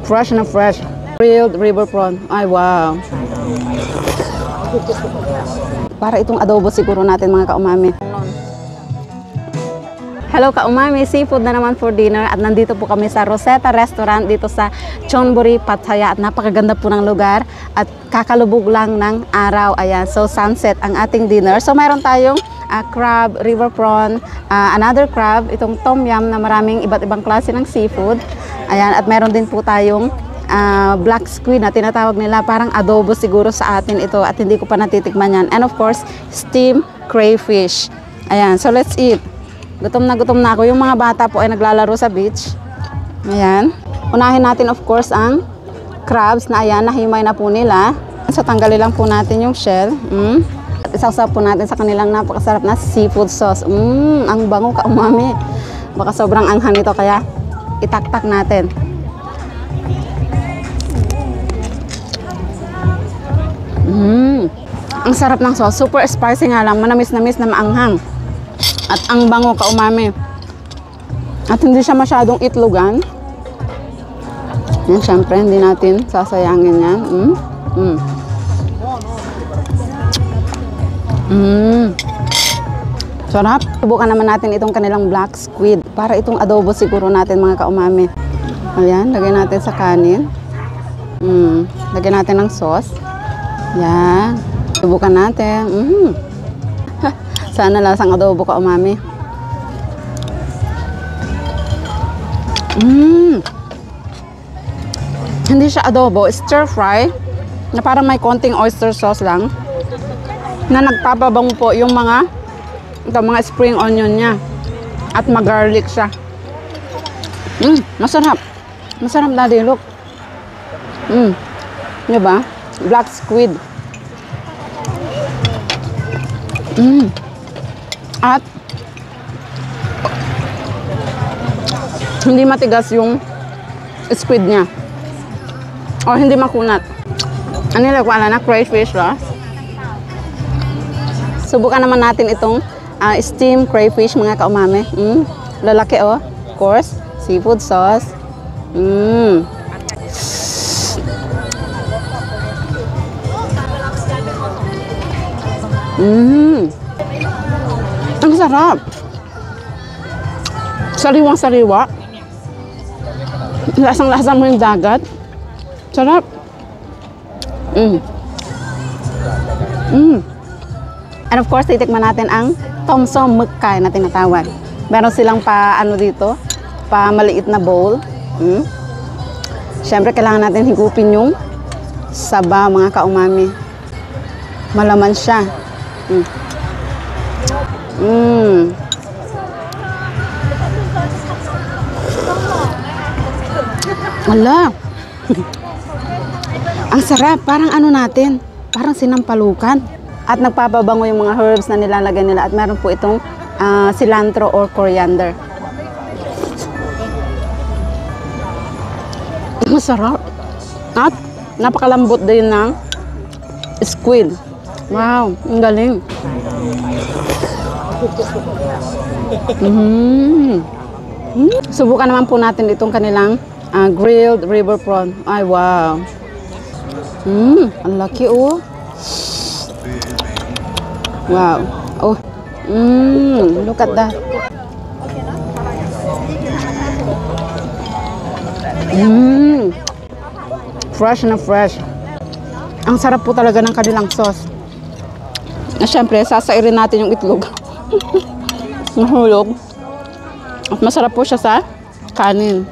Fresh na fresh. Grilled river prawn. Ay, wow. Para itong adobo siguro natin mga kaumami. Hello kaumami, seafood na naman for dinner at nandito po kami sa Rosetta Restaurant dito sa Chonburi, Pattaya at napakaganda po ng lugar at kakalubog lang ng araw. Ayan, so sunset ang ating dinner. So mayroon tayong crab, river prawn, another crab, itong tom yum na maraming iba't ibang klase ng seafood. Ayan, at meron din po tayong black squid na tinatawag nila, parang adobo siguro sa atin ito at hindi ko pa natitikman yan. And of course, steamed crayfish. Ayan, so let's eat. Gutom na ako. Yung mga bata po ay naglalaro sa beach. Ayan. Unahin natin of course ang crabs na ayan, nahimay na po nila. So tanggalin lang po natin yung shell. At isasawsaw po natin sa kanilang napakasarap na seafood sauce. Ang bango kaumami. Baka sobrang anghang nito kaya itaktak natin. Ang sarap ng sauce. Super spicy nga lang. Manamis-namis na maanghang. At ang bango kaumami. At hindi siya masyadong itlogan. Yan, syempre, hindi natin sasayangin yan. Sarap. Subukan naman natin itong kanilang black squid. Para itong adobo siguro natin mga kaumami. Ayan, lagay natin sa kanin. Lagyan natin ng sauce. Yan. Subukan natin. Sana lasang adobo kaumami. Hindi siya adobo, stir fry na parang may konting oyster sauce lang na nagpapabango po yung mga spring onion niya at mag-garlic siya. Masarap. Masarap daddy, look. Diba? Black squid. At hindi matigas yung squid niya. O hindi makunat. Ano nila ko na crayfish ba? Subukan naman natin itong steamed crayfish mga kaumami. Lalaki oh. Of course, seafood sauce. Ang sarap. Sariwang-sariwa. Lasang-lasa mo yung dagat. Sarap. And of course, titikman natin ang tom som mukkai na tinatawag. Meron silang dito, pa maliit na bowl. Siyempre, kailangan natin higupin yung saba mga kaumami. Malaman siya. Ala. Ang sarap, parang ano natin, parang sinampalukan. At nagpapabango yung mga herbs na nilalagay nila at meron po itong cilantro or coriander. Masarap. At napakalambot din ng squid. Wow, ang galing. Subukan naman po natin itong kanilang grilled river prawn. Ay, wow. Ang laki oh. Wow. Oh. Look at that. Fresh na fresh. Ang sarap po talaga ng kanilang sauce. Na syempre, sasairin natin yung itlog. Nahulog. At masarap po siya sa kanin.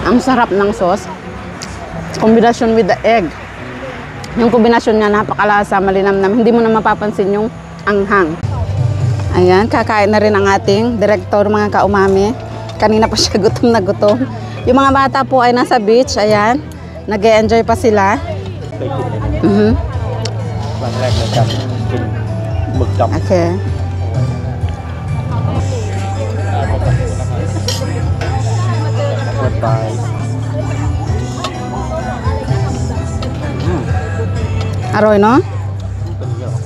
Ang sarap ng sauce. Kombinasyon with the egg. Yung kombinasyon niya napakalasa, malinamnam. Hindi mo na mapapansin yung anghang. Ayan, kakain na rin ang ating direktor mga kaumami. Kanina pa siya gutom na gutom. Yung mga bata po ay nasa beach. Ayan, nag-e-enjoy pa sila. Okay. Aroy, no?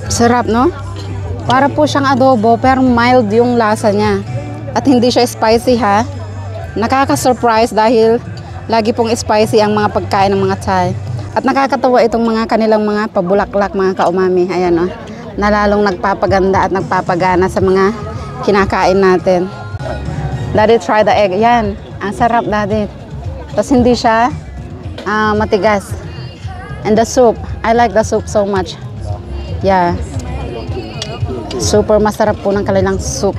Sarap, no? Para po siyang adobo pero mild yung lasa niya. At hindi siya spicy ha. Nakaka-surprise dahil lagi pong spicy ang mga pagkain ng mga Thai. At nakakatawa itong mga kanilang mga pabulaklak, mga kaumami. Ayan o. Na lalong nagpapaganda at nagpapagana sa mga kinakain natin. Daddy, try the egg. Yan. Ang sarap, Daddy. Tapos hindi siya matigas. And the soup. I like the soup so much. Yeah. Super masarap po ng kanilang soup.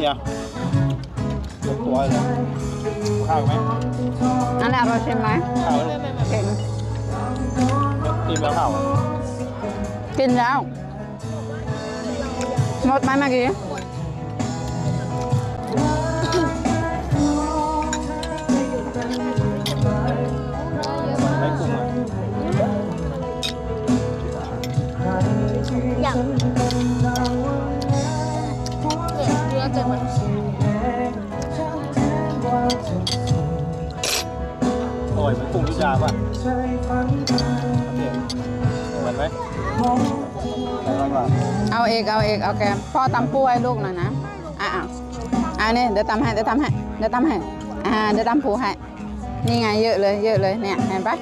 Yeah. ตัวเลยข้าวไหม นั่นแหละเราชิมไหม ข้าวเลย เก่ง กินแล้วข้าว กินแล้วหมดไหมเมื่อกี้ ไม่กุ้งอ่ะ อย่างเนื้อจะมัน อร่อยเหมือนกุ้งยุยาป่ะเหมือนไหมอร่อยป่ะ เอาเอกโอเคพ่อตำปูให้ลูกหน่อยนะนี่เดี๋ยวตำให้เดี๋ยวตำปูให้นี่ไงเยอะเลยเนี่ยเห็นปะ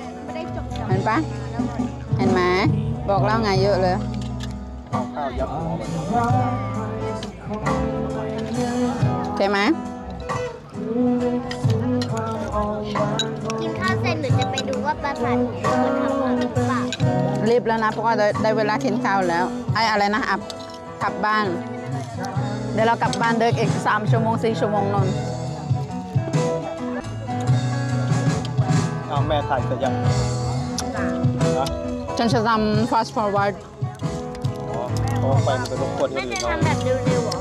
เห็นไหมบอกแล้วไงเยอะเลย ข้าวยัดหัวมัน โอเคไหม กินข้าวเสร็จหรือจะไปดูว่าปราสาทหินมันทำหรือเปล่า รีบแล้วนะเพราะว่าได้เวลากินข้าวแล้วอะไรนะกลับบ้านเดี๋ยวเรากลับบ้านเดินอีก3 ชั่วโมง 4 ชั่วโมงนน เอาแม่ถ่ายเสร็จยังนะ ฉันจะทำ fast forward เพราะว่าไฟมันจะรบกวนคน แม่ อื่ จะ นเรา ทำแบบเร็วๆเหรอ